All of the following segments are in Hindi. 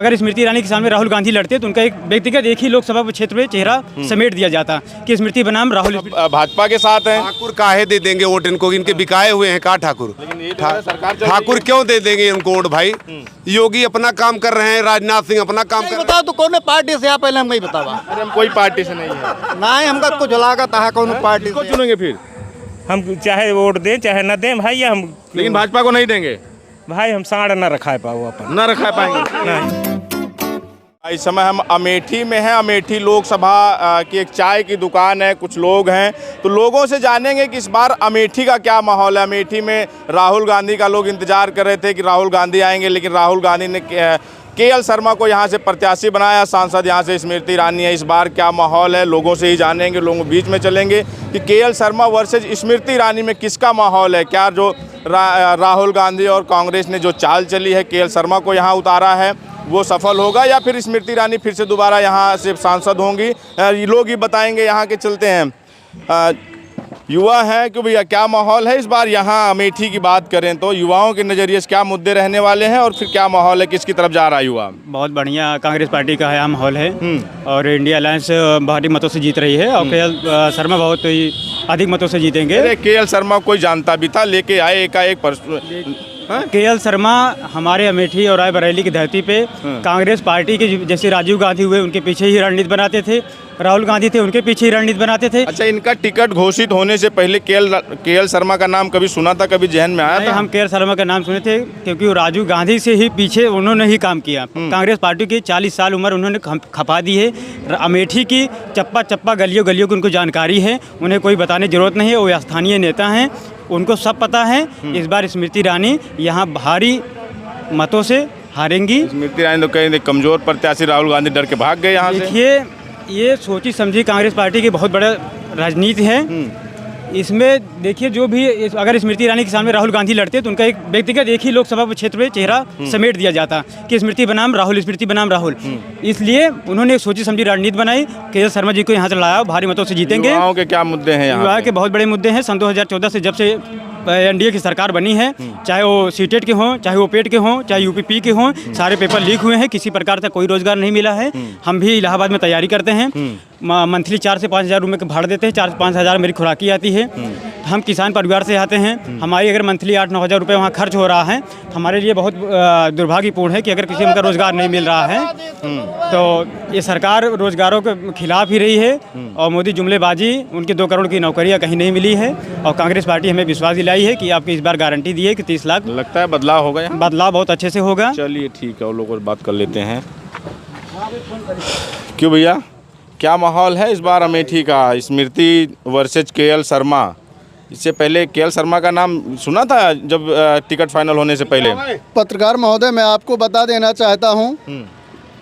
अगर स्मृति ईरानी के सामने राहुल गांधी लड़ते तो उनका एक व्यक्तिगत एक ही लोकसभा क्षेत्र में चेहरा समेट दिया जाता कि स्मृति बनाम राहुल भाजपा के साथ हैं। ठाकुर काहे दे देंगे वोट इनको, इनके बिकाए हुए हैं का ठाकुर। ठाकुर क्यों दे देंगे इनको वोट भाई। योगी अपना काम कर रहे हैं, राजनाथ सिंह अपना काम कर रहे हैं। बताओ तो कौन पार्टी से आप पहले हम नहीं बतावा। अरे हम कोई पार्टी से नहीं है ना ही हमका कुछ लागत है कौन पार्टी को से। चुनेंगे फिर हम चाहे वोट दें चाहे न दें भाई, हम लेकिन भाजपा को नहीं देंगे भाई हम साढ़ न रखा पाओ अपन न रखा पाएंगे। नहीं। इस समय हम अमेठी में हैं। अमेठी लोकसभा की एक चाय की दुकान है, कुछ लोग हैं तो लोगों से जानेंगे कि इस बार अमेठी का क्या माहौल है। अमेठी में राहुल गांधी का लोग इंतजार कर रहे थे कि राहुल गांधी आएंगे, लेकिन राहुल गांधी ने केएल शर्मा को यहाँ से प्रत्याशी बनाया। सांसद यहाँ से स्मृति ईरानी है। इस बार क्या माहौल है लोगों से ही जानेंगे, लोगों के बीच में चलेंगे कि केएल शर्मा वर्सेज स्मृति ईरानी में किसका माहौल है। क्या जो राहुल गांधी और कांग्रेस ने जो चाल चली है केएल शर्मा को यहाँ उतारा है वो सफल होगा, या फिर स्मृति ईरानी फिर से दोबारा यहाँ से सांसद होंगी। लोग ही बताएंगे। यहाँ के चलते हैं, युवा हैं कि भैया क्या माहौल है इस बार यहाँ अमेठी की बात करें तो युवाओं के नज़रिए से क्या मुद्दे रहने वाले हैं और फिर क्या माहौल है, किसकी तरफ जा रहा है युवा। बहुत बढ़िया कांग्रेस पार्टी का है माहौल है और इंडिया अलायंस भारी मतों से जीत रही है और केएल शर्मा बहुत ही अधिक मतों से जीतेंगे। अरे केएल शर्मा कोई जानता भी था, लेके आए एकाएक केएल शर्मा हमारे अमेठी और रायबरेली की धरती पे कांग्रेस पार्टी के जैसे राजीव गांधी हुए उनके पीछे ही रणनीति बनाते थे, राहुल गांधी थे उनके पीछे ही रणनीति बनाते थे। अच्छा, इनका टिकट घोषित होने से पहले केएल शर्मा का नाम कभी सुना था, कभी जहन में आया था? हम केएल शर्मा का नाम सुने थे क्योंकि वो राजीव गांधी से ही पीछे उन्होंने ही काम किया। कांग्रेस पार्टी की 40 साल उम्र उन्होंने खपा दी है। अमेठी की चप्पा चप्पा गलियों गलियों की उनको जानकारी है, उन्हें कोई बताने की जरूरत नहीं है। वो स्थानीय नेता हैं, उनको सब पता है। इस बार स्मृति ईरानी यहाँ भारी मतों से हारेंगी। स्मृति ईरानी तो कहीं कमजोर प्रत्याशी राहुल गांधी डर के भाग गए यहाँ से। देखिए ये सोची समझी कांग्रेस पार्टी की बहुत बड़ा राजनीति है। इसमें देखिए जो भी अगर स्मृति ईरानी के सामने राहुल गांधी लड़ते तो उनका एक व्यक्तिगत एक ही लोकसभा क्षेत्र में चेहरा समेट दिया जाता कि स्मृति बनाम राहुल, स्मृति बनाम राहुल। इसलिए उन्होंने एक सोची समझी रणनीति बनाई। केएल शर्मा जी को यहाँ से लाया, भारी मतों से जीतेंगे। युवाओं के क्या मुद्दे हैं यहाँ? युवाओं के बहुत बड़े मुद्दे हैं। सन 2014 से जब से एनडीए की सरकार बनी है, चाहे वो सीटेट के हों, चाहे वो पेट के हों, चाहे यूपीपी के हों, सारे पेपर लीक हुए हैं। किसी प्रकार का कोई रोजगार नहीं मिला है। हम भी इलाहाबाद में तैयारी करते हैं, मंथली 4 से 5 हज़ार रुपये का भाड़ा देते हैं। 4 से 5 हज़ार मेरी खुराकी आती है। हम किसान परिवार से आते हैं। हमारी अगर मंथली 8-9 हज़ार रुपये वहाँ खर्च हो रहा है, हमारे लिए बहुत दुर्भाग्यपूर्ण है कि अगर किसी का रोज़गार नहीं मिल रहा है तो ये सरकार रोज़गारों के खिलाफ ही रही है। और मोदी जुमलेबाजी, उनकी 2 करोड़ की नौकरियाँ कहीं नहीं मिली है। और कांग्रेस पार्टी हमें विश्वास दिलाई है कि आपकी इस बार गारंटी दी है कि 30 लाख। लगता है बदलाव होगा यहाँ? बदलाव बहुत अच्छे से होगा। चलिए ठीक है, वो लोगों से बात कर लेते हैं। क्यों भैया क्या माहौल है इस बार अमेठी का? स्मृति वर्सेज केएल शर्मा। इससे पहले केएल शर्मा का नाम सुना था जब टिकट फाइनल होने से पहले? पत्रकार महोदय, मैं आपको बता देना चाहता हूँ,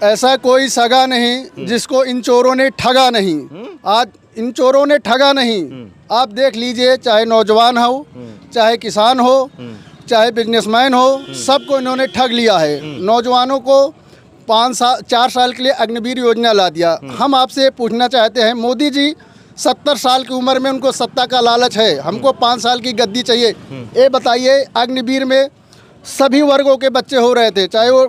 ऐसा कोई सगा नहीं जिसको इन चोरों ने ठगा नहीं। आज इन चोरों ने ठगा नहीं। आप देख लीजिए, चाहे नौजवान हो, चाहे किसान हो, चाहे बिजनेसमैन हो, सबको इन्होंने ठग लिया है। नौजवानों को 4 साल के लिए अग्निवीर योजना ला दिया। हम आपसे पूछना चाहते हैं, मोदी जी 70 साल की उम्र में उनको सत्ता का लालच है, हमको 5 साल की गद्दी चाहिए। ये बताइए, अग्निवीर में सभी वर्गों के बच्चे हो रहे थे, चाहे वो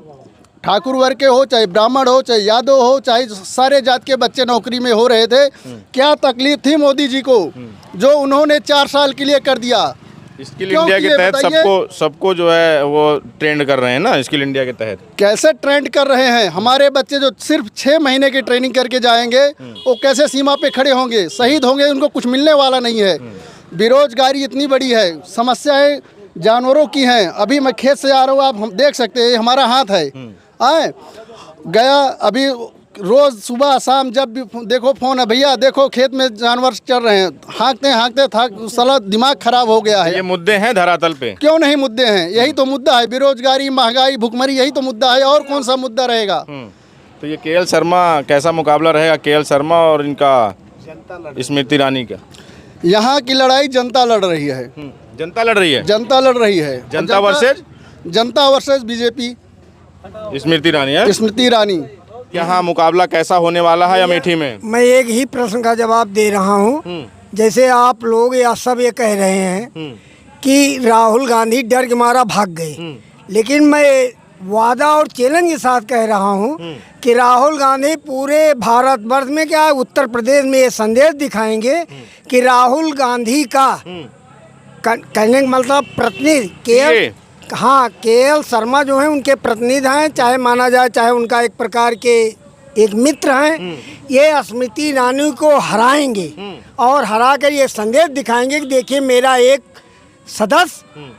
ठाकुर वर्ग के हो, चाहे ब्राह्मण हो, चाहे यादव हो, चाहे सारे जात के बच्चे नौकरी में हो रहे थे। क्या तकलीफ थी मोदी जी को जो उन्होंने 4 साल के लिए कर दिया। स्किल इंडिया के तहत सबको जो है वो ट्रेंड कर रहे हैं ना। स्किल इंडिया के तहत कैसे ट्रेंड कर रहे हैं? हमारे बच्चे जो सिर्फ 6 महीने की ट्रेनिंग करके जाएंगे वो कैसे सीमा पे खड़े होंगे? शहीद होंगे, उनको कुछ मिलने वाला नहीं है। बेरोजगारी इतनी बड़ी है, समस्याएं जानवरों की हैं। अभी मैं खेत से आ रहा हूँ, आप हम देख सकते हैं, हमारा हाथ है आए गया। अभी रोज़ सुबह शाम जब भी देखो फोन है, भैया देखो खेत में जानवर चल रहे हैं। हाँकते थक साला दिमाग खराब हो गया है। ये मुद्दे हैं धरातल पे? क्यों नहीं मुद्दे हैं? यही तो मुद्दा है, बेरोजगारी, महंगाई, भुखमरी, यही तो मुद्दा है। और कौन सा मुद्दा रहेगा? तो ये केएल शर्मा, कैसा मुकाबला रहेगा केएल शर्मा और इनका स्मृति ईरानी का? यहाँ की लड़ाई जनता लड़ रही है। जनता लड़ रही है? जनता लड़ रही है। जनता वर्सेज बीजेपी, स्मृति ईरानी है। स्मृति ईरानी। यहाँ मुकाबला कैसा होने वाला है अमेठी में? मैं एक ही प्रश्न का जवाब दे रहा हूँ। जैसे आप लोग या सब ये कह रहे हैं कि राहुल गांधी डर के मारा भाग गए, लेकिन मैं वादा और चैलेंज के साथ कह रहा हूँ कि राहुल गांधी पूरे भारतवर्ष में क्या उत्तर प्रदेश में ये संदेश दिखाएंगे कि राहुल गांधी का कहने का मतलब प्रतिनिधि के.एल. शर्मा जो हैं उनके प्रतिनिधि हैं, चाहे माना जाए चाहे उनका एक प्रकार के एक मित्र हैं, ये स्मृति ईरानी को हराएंगे और हरा कर ये संदेश दिखाएंगे कि देखिए मेरा एक सदस्य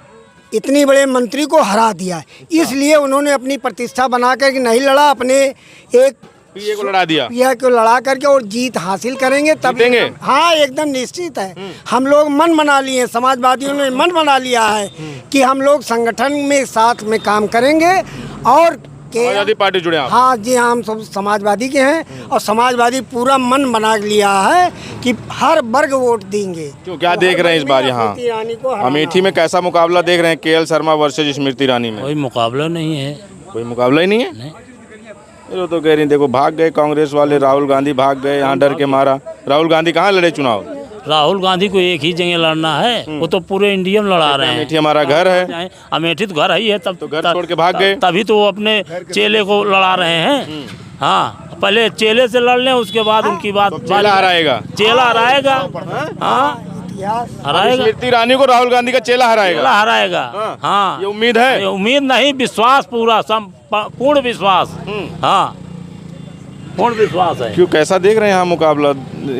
इतनी बड़े मंत्री को हरा दिया है। इसलिए उन्होंने अपनी प्रतिष्ठा बनाकर के नहीं लड़ा, अपने एक पीए को लड़ा दिया, पीए को लड़ा करके और जीत हासिल करेंगे तब। हाँ एकदम निश्चित है। हम लोग मन बना लिए, समाजवादियों ने मन बना लिया है कि हम लोग संगठन में साथ में काम करेंगे और समाजवादी पार्टी जुड़े आप? हाँ जी हाँ, हम सब समाजवादी के हैं और समाजवादी पूरा मन बना लिया है कि हर वर्ग वोट देंगे। क्यों, क्या देख रहे हैं इस बार यहाँ अमेठी में? कैसा मुकाबला देख रहे हैं के.एल. शर्मा वर्सेज स्मृति ईरानी में? कोई मुकाबला नहीं है। कोई मुकाबला ही नहीं है? वो तो कह रही देखो भाग गए कांग्रेस वाले, राहुल गांधी भाग गए यहाँ डर के मारा। राहुल गांधी कहाँ लड़े चुनाव? राहुल गांधी को एक ही जगह लड़ना है, वो तो पूरे इंडिया में लड़ा रहे हैं। अमेठी हमारा घर है। अमेठी तो घर ही है, तब तो घर छोड़ के भाग गए, तभी तो वो अपने चेले को लड़ा रहे हैं। हाँ, पहले चेले से लड़ लें, उसके बाद उनकी बात। तो चेला हराएगा? चेला हराएगा, हाँ हराएगा। स्मृति ईरानी को राहुल गांधी का चेला हराएगा? हराएगा, हाँ। ये उम्मीद है? उम्मीद नहीं, विश्वास, पूरा पूर्ण विश्वास। हाँ, पूर्ण विश्वास है। क्यों, कैसा देख रहे हैं यहाँ मुकाबला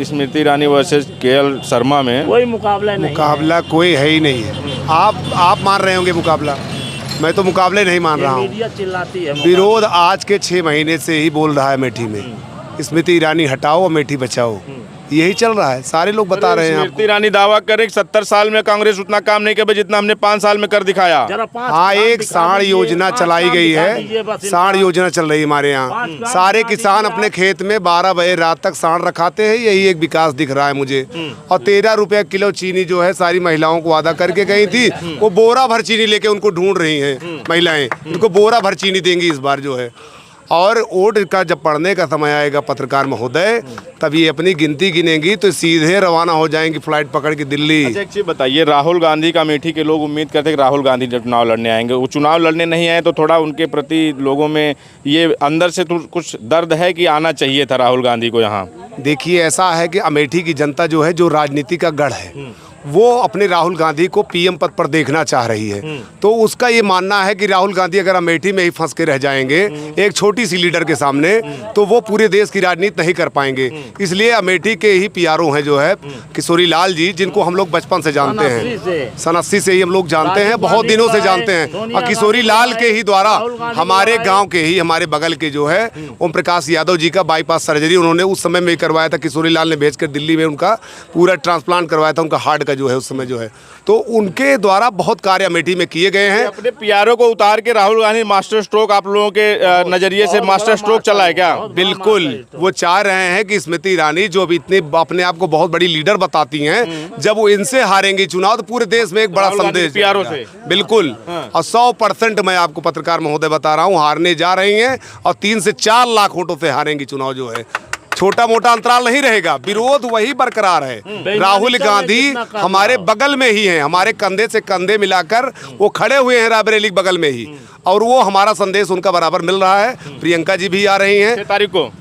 स्मृति ईरानी वर्सेस के.एल. शर्मा में? कोई मुकाबला नहीं, मुकाबला कोई है ही नहीं है। आप मान रहे होंगे मुकाबला, मैं तो मुकाबले नहीं मान रहा हूँ। मीडिया चिल्लाती है। विरोध आज के 6 महीने से ही बोल रहा है अमेठी में, स्मृति ईरानी हटाओ अमेठी बचाओ, यही चल रहा है। सारे लोग बता रहे हैं। स्मृति ईरानी दावा करे कि 70 साल में कांग्रेस उतना काम नहीं कर जितना हमने 5 साल में कर दिखाया। हाँ, एक साढ़ योजना चलाई गई है, साढ़ योजना चल रही है हमारे यहाँ। सारे किसान अपने खेत में 12 बजे रात तक साढ़ रखाते हैं, यही एक विकास दिख रहा है मुझे। और 13 रुपए किलो चीनी जो है सारी महिलाओं को वादा करके गई थी, वो बोरा भर चीनी लेके उनको ढूंढ रही हैं महिलाएं, उनको बोरा भर चीनी देंगी इस बार जो है। और वोट का जब पढ़ने का समय आएगा पत्रकार महोदय, तब ये अपनी गिनती गिनेंगी तो सीधे रवाना हो जाएंगी फ्लाइट पकड़ के दिल्ली। अच्छा, एक चीज़ बताइए, राहुल गांधी का अमेठी के लोग उम्मीद करते हैं कि राहुल गांधी जब चुनाव लड़ने आएंगे, वो चुनाव लड़ने नहीं आए तो थोड़ा उनके प्रति लोगों में ये अंदर से तो कुछ दर्द है कि आना चाहिए था राहुल गांधी को यहाँ? देखिए, ऐसा है कि अमेठी की जनता जो है, जो राजनीति का गढ़ है, वो अपने राहुल गांधी को पीएम पद पर देखना चाह रही है। तो उसका ये मानना है कि राहुल गांधी अगर अमेठी में ही फंस के रह जाएंगे एक छोटी सी लीडर के सामने, तो वो पूरे देश की राजनीति नहीं कर पाएंगे। इसलिए अमेठी के ही पीआरओ हैं जो है किशोरी लाल जी, जिनको हम लोग बचपन से जानते हैं, सन 80 से ही हम लोग जानते हैं, बहुत दिनों से जानते हैं। और किशोरी लाल के ही द्वारा हमारे गाँव के ही, हमारे बगल के जो है ओम प्रकाश यादव जी का बाईपास सर्जरी उन्होंने उस समय में करवाया था। किशोरी लाल ने भेजकर दिल्ली में उनका पूरा ट्रांसप्लांट करवाया था, उनका हार्ट का जो है उस समय जो है। तो उनके द्वारा बहुत कार्य अमेठी में किए गए हैं। अपने पीआरओ को उतार के राहुल गांधी मास्टर स्ट्रोक आप लोगों के नजरिए से मास्टर स्ट्रोक चला है क्या? बिल्कुल, वो चाह रहे हैं कि स्मृति ईरानी जो अभी इतने अपने आप को बहुत बड़ी लीडर बताती हैं, जब वो इनसे हारेंगी चुनाव तो पूरे देश में एक बड़ा संदेश पीआरओ से। बिल्कुल, और 100% मैं आपको पत्रकार महोदय बता रहा हूँ, हारने जा रही हैं और 3 से 4 लाख वोटों से हारेंगी चुनाव जो है। छोटा मोटा अंतराल नहीं रहेगा, विरोध वही बरकरार है। राहुल गांधी हमारे बगल में ही हैं, हमारे कंधे से कंधे मिलाकर वो खड़े हुए हैं रायबरेली बगल में ही, और वो हमारा संदेश उनका बराबर मिल रहा है। प्रियंका जी भी आ रही हैं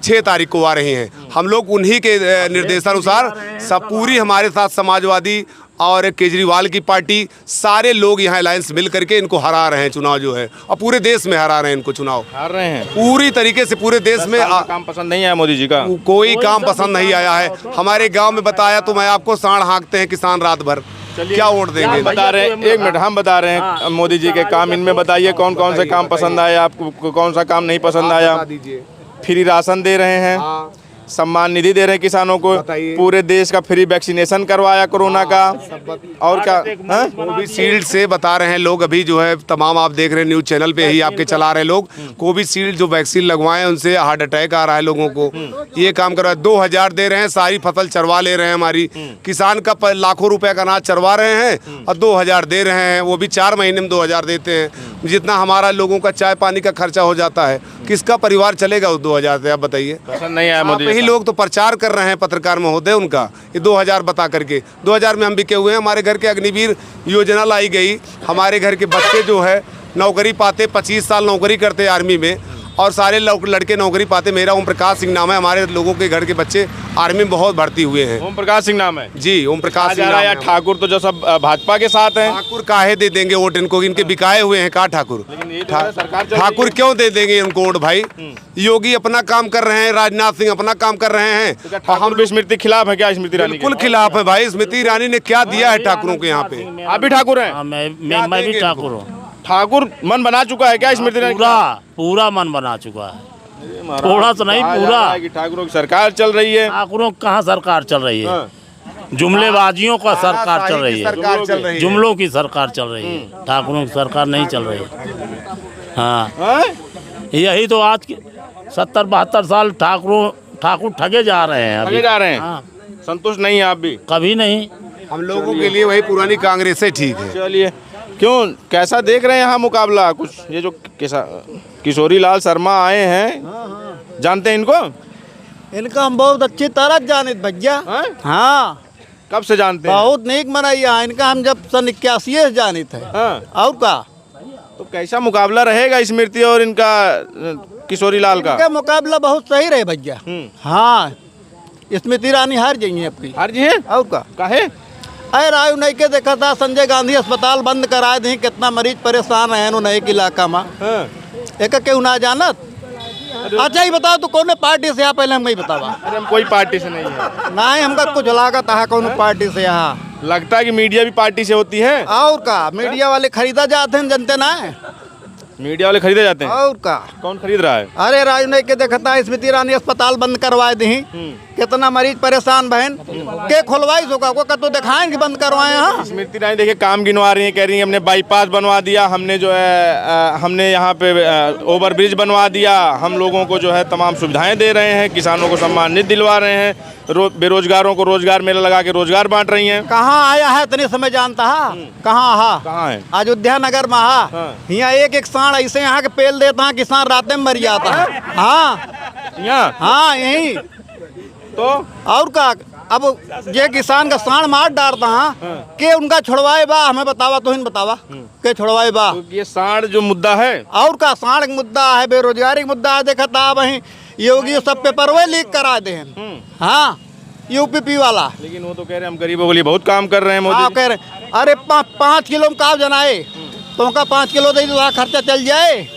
6 तारीख को आ रही हैं। हम लोग उन्हीं के निर्देशानुसार सब पूरी हमारे साथ समाजवादी और केजरीवाल की पार्टी, सारे लोग यहाँ अलायंस मिल करके इनको हरा रहे हैं चुनाव जो है, और पूरे देश में हरा रहे हैं इनको चुनाव, हार रहे हैं पूरी तरीके से पूरे देश में। काम पसंद नहीं आया मोदी जी का? कोई काम पसंद नहीं आया है। हमारे गांव में बताया तो मैं आपको, साढ़ हाँकते हैं किसान रात भर, क्या वोट देंगे? बता रहे हैं, 1 मिनट, हम बता रहे हैं मोदी जी के काम। इनमें बताइए कौन कौन से काम पसंद आया आपको, कौन सा काम नहीं पसंद आया? फ्री राशन दे रहे हैं, सम्मान निधि दे रहे हैं किसानों को, पूरे देश का फ्री वैक्सीनेशन करवाया कोरोना का, और क्या कोविशील्ड से बता रहे हैं लोग अभी जो है, तमाम आप देख रहे हैं न्यूज चैनल पे ही आपके चला रहे लोग, कोविशील्ड जो वैक्सीन लगवाए उनसे हार्ट अटैक आ रहा है लोगों को, ये काम कर रहा है। 2000 दे रहे हैं, सारी फसल चरवा ले रहे हैं, हमारी किसान का लाखों रुपए का अनाज चरवा रहे हैं और 2000 दे रहे हैं, वो भी 4 महीने में 2000 देते हैं। जितना हमारा लोगों का चाय पानी का खर्चा हो जाता है, किसका परिवार चलेगा उस 2000 से? आप बताइए। पसंद नहीं आया मोदी? यही लोग तो प्रचार कर रहे हैं पत्रकार महोदय उनका, ये 2000 बता करके। 2000 में हम बिके हुए हैं। हमारे घर के अग्निवीर योजना लाई गई, हमारे घर के बच्चे जो है नौकरी पाते, 25 साल नौकरी करते आर्मी में, और सारे लड़के नौकरी पाते। मेरा ओम प्रकाश सिंह नाम है, हमारे लोगों के घर के बच्चे आर्मी में बहुत भर्ती हुए हैं। ओम प्रकाश सिंह नाम है जी, ओम प्रकाश सिंह नाम है। ठाकुर तो जो सब भाजपा के साथ हैं। ठाकुर काहे दे देंगे वोट इनको, इनके बिकाए हुए हैं का ठाकुर। ठाकुर क्यों दे देंगे इनको वोट भाई? योगी अपना काम कर रहे हैं, राजनाथ सिंह अपना काम कर रहे हैं। हम भी स्मृति खिलाफ है क्या? स्मृति ईरानी बिल्कुल खिलाफ है भाई। स्मृति ईरानी ने क्या दिया है ठाकुरों को यहाँ पे? आप भी ठाकुर हैं? मैं भी ठाकुर हूँ। ठाकुर मन बना चुका है क्या स्मृति ईरानी? पूरा मन बना चुका है, थोड़ा सा नहीं, पूरा। ठाकुरों की सरकार चल रही है। ठाकुरों की कहाँ सरकार चल रही है? जुमलेबाजियों का सरकार चल रही है, जुमलों की सरकार चल रही है, ठाकुरों की सरकार नहीं चल रही है। हाँ, यही तो आज के 70-72 साल ठाकुर ठगे जा रहे हैं, ठगे जा रहे हैं। हाँ। संतुष्ट नहीं है आप भी? कभी नहीं। हम लोगों के लिए वही पुरानी कांग्रेस से ठीक है। चलिए, क्यों कैसा देख रहे हैं यहाँ मुकाबला? कुछ ये जो किशोरी लाल शर्मा आए हैं, जानते हैं इनको? इनका हम बहुत अच्छी तरह जानित भैया। हाँ, कब से जानते हैं? बहुत नेक मनैया इनका, हम जब सन 81 से जानित है। और का तो कैसा मुकाबला रहेगा स्मृति और इनका किशोरी लाल का? इनका मुकाबला बहुत सही रहे भैया। हाँ, स्मृति ईरानी हार जाइए आपकी। हार जी है? और का काहे? अरे राय नहीं के देखा था, संजय गांधी अस्पताल बंद कराए दी, कितना मरीज परेशान है नए इलाका में। एक क्यों ना जानत? अच्छा ही बताओ तो कौन पार्टी से यहाँ? पहले हम नहीं बतावा। अरे हम कोई पार्टी से नहीं है। नहीं, हमका कुछ लागत है कौन पार्टी से यहाँ। लगता है कि मीडिया भी पार्टी से होती है। और का मीडिया वाले खरीदा जाते हैं, जनते ना है। मीडिया वाले खरीदे जाते हैं? और का कौन खरीद रहा है? अरे राजनई के देखता है, स्मृति ईरानी अस्पताल बंद करवाए दी, कितना मरीज परेशान बहन के खुलवाई सोका को तो दिखाएंगे बंद करवाए। हाँ, स्मृति ईरानी देखिए काम गिनवा रही है, कह रही है हमने बाईपास बनवा दिया, हमने जो है हमने यहाँ पे ओवर ब्रिज बनवा दिया, हम लोगों को जो है तमाम सुविधाएं दे रहे हैं, किसानों को सम्मानित दिलवा रहे हैं, बेरोजगारों को रोजगार मेला लगा के रोजगार बांट रही हैं। कहाँ आया है इतने समय जानता है? कहाँ है? अयोध्या नगर में। यहाँ एक सांड ऐसे यहाँ के पेल देता है, किसान रात में मर जाता है। हाँ, हाँ यही तो और का। अब ये किसान का सांड मार डालता है के उनका छुड़वाए बा, हमें बतावा तो बतावा के छुड़वाए बा। तो ये सांड जो मुद्दा है, और का सांड मुद्दा है, बेरोजगारी का मुद्दा है। देखा था वही योगी सब पेपर वे लीक करा दे। हाँ, यूपीपी वाला। लेकिन वो तो कह रहे हैं हम गरीबों के लिए बहुत काम कर रहे हैं मोदी। कह रहे अरे 5 किलो में काव जनाए तो उनका 5 किलो दे तो खर्चा चल जाए,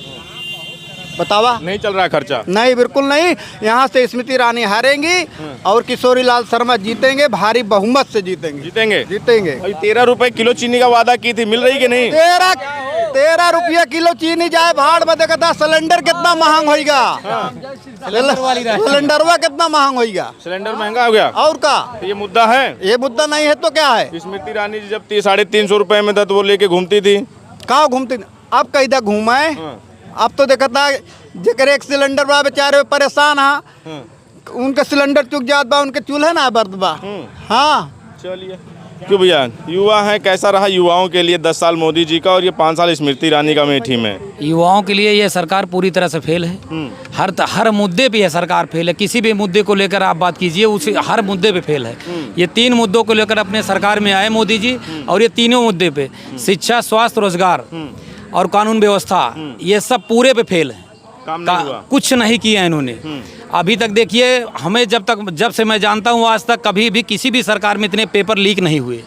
बतावा। नहीं चल रहा खर्चा? नहीं, बिल्कुल नहीं। यहाँ से स्मृति ईरानी हारेंगी और किशोरी लाल शर्मा जीतेंगे, भारी बहुमत से जीतेंगे। 13 रुपए किलो चीनी का वादा की थी, मिल रही कि नहीं? 13 रुपया किलो चीनी जाए भाड़ में। देखा था सिलेंडर कितना महंग होगा, सिलेंडरवा कितना महंग होगा, सिलेंडर महंगा हो गया। और का ये मुद्दा है? ये मुद्दा नहीं है तो क्या है? स्मृति ईरानी जी जब 350 रुपए में था तो वो लेके घूमती थी। कहाँ घूमती? अब कहीं घूमाए? अब तो देखा था जेकर एक सिलेंडर बा बेचारे परेशान है, उनके सिलेंडर चुक जात बा, उनके चूल्हे ना बर्द बा। हाँ, चलिए। क्यों भैया, युवा है, कैसा रहा युवाओं के लिए 10 साल मोदी जी का और ये 5 साल स्मृति ईरानी का अमेठी में? युवाओं के लिए ये सरकार पूरी तरह से फेल है। हर मुद्दे पे ये सरकार फेल है। किसी भी मुद्दे को लेकर आप बात कीजिए, उस हर मुद्दे पे फेल है। ये 3 मुद्दों को लेकर अपने सरकार में आए मोदी जी, और ये तीनों मुद्दे पे शिक्षा, स्वास्थ्य, रोजगार और कानून व्यवस्था, ये सब पूरे पे फेल है। काम नहीं हुआ। कुछ नहीं किया इन्होंने अभी तक। देखिए, हमें जब से मैं जानता हूँ आज तक कभी भी किसी भी सरकार में इतने पेपर लीक नहीं हुए।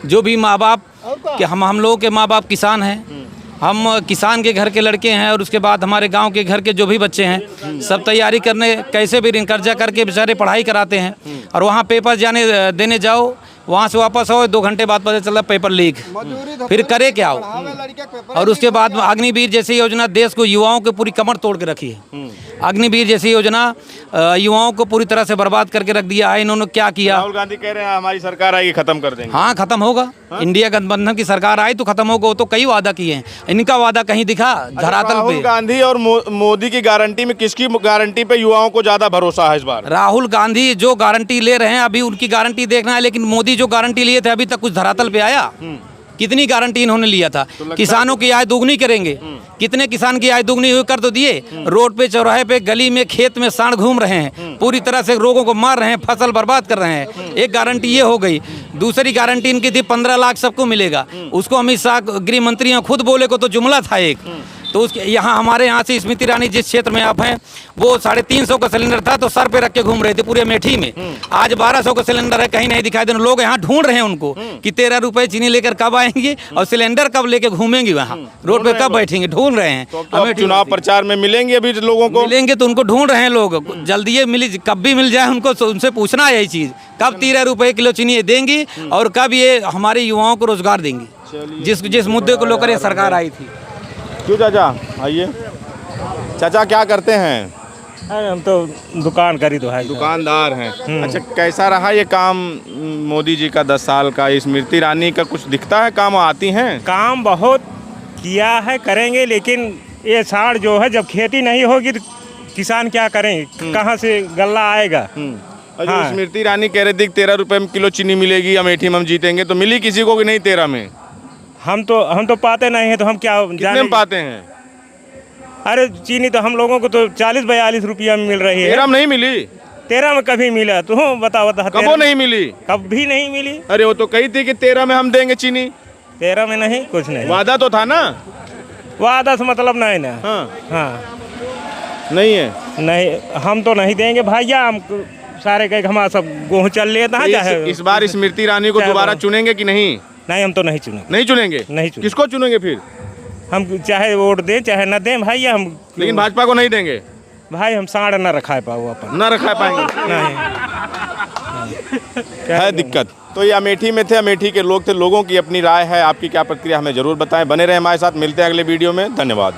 जो भी माँ बाप कि हम लोगों के माँ बाप किसान हैं, हम किसान के घर के लड़के हैं, और उसके बाद हमारे गांव के घर के जो भी बच्चे हैं सब तैयारी करने कैसे भी ऋण कर्जा करके बेचारे पढ़ाई कराते हैं, और वहाँ पेपर देने जाओ, वहाँ से वापस आओ 2 घंटे बाद पता चला पेपर लीक, फिर करे क्या हो। और उसके बाद अग्निवीर जैसी योजना देश को, युवाओं की पूरी कमर तोड़ के रखी है। अग्निवीर जैसी योजना युवाओं को पूरी तरह से बर्बाद करके रख दिया है। इन्होंने क्या किया? राहुल गांधी कह रहे हैं हमारी सरकार आएगी खत्म कर देंगे। हाँ, खत्म होगा। इंडिया गठबंधन की सरकार आई तो खत्म होगा। वो तो कई वादा किए हैं, इनका वादा कहीं दिखा धरातल पे? राहुल गांधी और मोदी की गारंटी में किसकी गारंटी पे युवाओं को ज्यादा भरोसा है इस बार? राहुल गांधी जो गारंटी ले रहे हैं अभी उनकी गारंटी देखना है, लेकिन मोदी जो गारंटी लिए थे अभी तक कुछ धरातल पे आया? कितनी गारंटी इन्होंने लिया था? किसानों की आय दोगुनी करेंगे, कितने किसान की आय दोगुनी हुई कर तो दिए। रोड पे, चौराहे पे, गली में, खेत में सांड घूम रहे हैं, पूरी तरह से लोगों को मार रहे हैं, फसल बर्बाद कर रहे हैं। एक गारंटी ये हो गई। दूसरी गारंटी इनकी थी 15 लाख सबको मिलेगा। उसको अमित शाह गृह मंत्री खुद बोले को तो जुमला था एक। तो उसके यहाँ हमारे यहाँ से स्मृति ईरानी जिस क्षेत्र में आप हैं वो 350 का सिलेंडर था तो सर पे रख के घूम रहे थे पूरे अमेठी में। आज 1200 का सिलेंडर है, कहीं नहीं दिखाई दे रहा। लोग यहाँ ढूंढ रहे हैं उनको कि 13 रुपए चीनी लेकर कब आएंगे और सिलेंडर कब लेके घूमेंगे, वहाँ रोड पे कब बैठेंगे, ढूंढ रहे हैं। तो हमें चुनाव प्रचार में मिलेंगे अभी लोगों को, मिलेंगे तो उनको ढूंढ रहे हैं लोग, जल्दी मिली, कब भी मिल जाए उनको। उनसे पूछना है यही चीज़, कब 13 रुपए किलो चीनी देंगी और कब ये हमारे युवाओं को रोजगार देंगी, जिस मुद्दे को लेकर ये सरकार आई थी। क्यों चाचा, आइए। चाचा क्या करते हैं? अरे हम तो दुकान करी तो है, दुकानदार हैं। अच्छा, कैसा रहा ये काम मोदी जी का 10 साल का, स्मृति ईरानी का कुछ दिखता है काम आती हैं? काम बहुत किया है, करेंगे, लेकिन ये साड़ जो है जब खेती नहीं होगी तो किसान क्या करेंगे, कहाँ से गल्ला आएगा। अच्छा, हाँ। स्मृति ईरानी कह रही थी 13 रुपए में किलो चीनी मिलेगी, अमेठी में हम जीतेंगे, तो मिली किसी को कि नहीं 13 में? हम तो पाते नहीं है तो हम क्या कितने में पाते हैं? अरे चीनी तो हम लोगों को तो 40-42 रुपया में मिल रही है। 13 में नहीं मिली? 13 में कभी मिला? तू बता। कब वो नहीं मिली? कभी नहीं मिली। अरे वो तो कही थी कि 13 में हम देंगे चीनी। 13 में नहीं, कुछ नहीं। वादा तो था ना? वादा से मतलब नहीं ना। हाँ नहीं है। नहीं, हम तो नहीं देंगे भैया। हम सारे कह हमारा सब गेहूँ चल लेता है। चाहे इस बार स्मृति ईरानी को दोबारा चुनेंगे कि नहीं? नहीं, हम तो नहीं चुनेंगे। नहीं चुनेंगे? नहीं चुनेंगे। किसको चुनेंगे फिर? हम चाहे वोट दें चाहे न दें भाई, हम लेकिन भाजपा को नहीं देंगे भाई। हम साढ़ न रखा पाओ अपन, न रखा पाएंगे नहीं है दिक्कत। तो ये अमेठी में थे, अमेठी के लोग थे, लोगों की अपनी राय है। आपकी क्या प्रतिक्रिया हमें जरूर बताएं। बने रहे हमारे साथ, मिलते हैं अगले वीडियो में। धन्यवाद।